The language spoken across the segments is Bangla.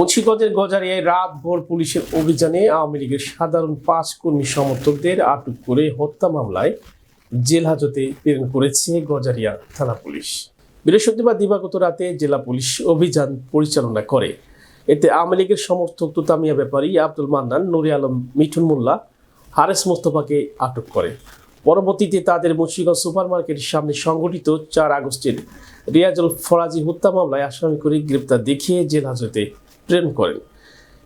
মুন্সিগঞ্জের গজারিয়ায় রাতভর পুলিশের অভিযানে আওয়ামী লীগের সাধারণ 5 কর্মী সমর্থকদের আটক করে হত্যা মামলায় জেল হাজতে প্রেরণ করেছে গজারিয়া থানা পুলিশ। বৃহস্পতিবার দিবাগত রাতে জেলা পুলিশ অভিযান পরিচালনা করে। এতে আওয়ামী লীগের সমর্থক তুতামিয়া ব্যাপারী, আব্দুল মান্নান, নুরে আলম, মিঠুন মোল্লা, হারেস মোস্তফাকে আটক করে। পরবর্তীতে তাদের মুন্সিগঞ্জ সুপার মার্কেটের সামনে সংঘটিত 4 আগস্টের রিয়াজুল ফরাজি হত্যা মামলায় আসামি করে গ্রেপ্তার দেখিয়ে জেল হাজতে প্রেরণ করেন।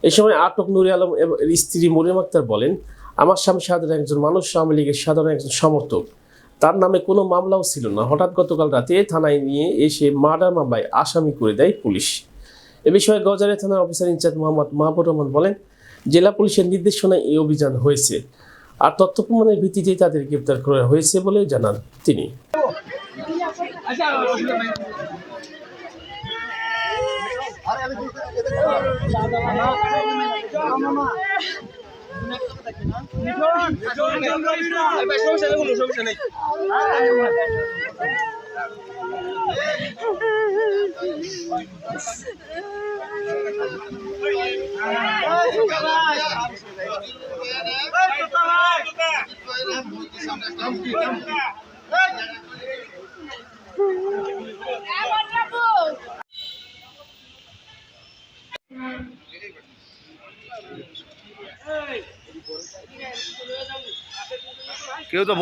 এ সময় আটক নুরে আলম এর স্ত্রী মরিয়ম আক্তার বলেন, আমার স্বামী সাধারণ একজন মানুষ, আওয়ামী লীগের সাধারণ একজন সমর্থক। তার নামে কোনো মামলাও ছিল না। হঠাৎ গতকাল রাতে থানায় নিয়ে এসে মার্ডার মামলায় আসামি করে দেয় পুলিশ। এ বিষয়ে গজারিয়া থানার অফিসার ইনচার্জ মোহাম্মদ মাহবুব রহমান বলেন, জেলা পুলিশের নির্দেশনায় এই অভিযান হয়েছে আর তথ্য প্রমাণের ভিত্তিতে তাদের গ্রেপ্তার করা হয়েছে বলে জানান তিনি। কেউ তো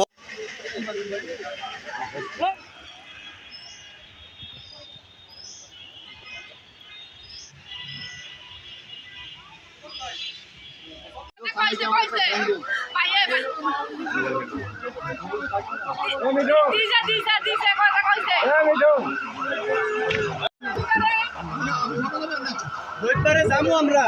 যাবো আমরা।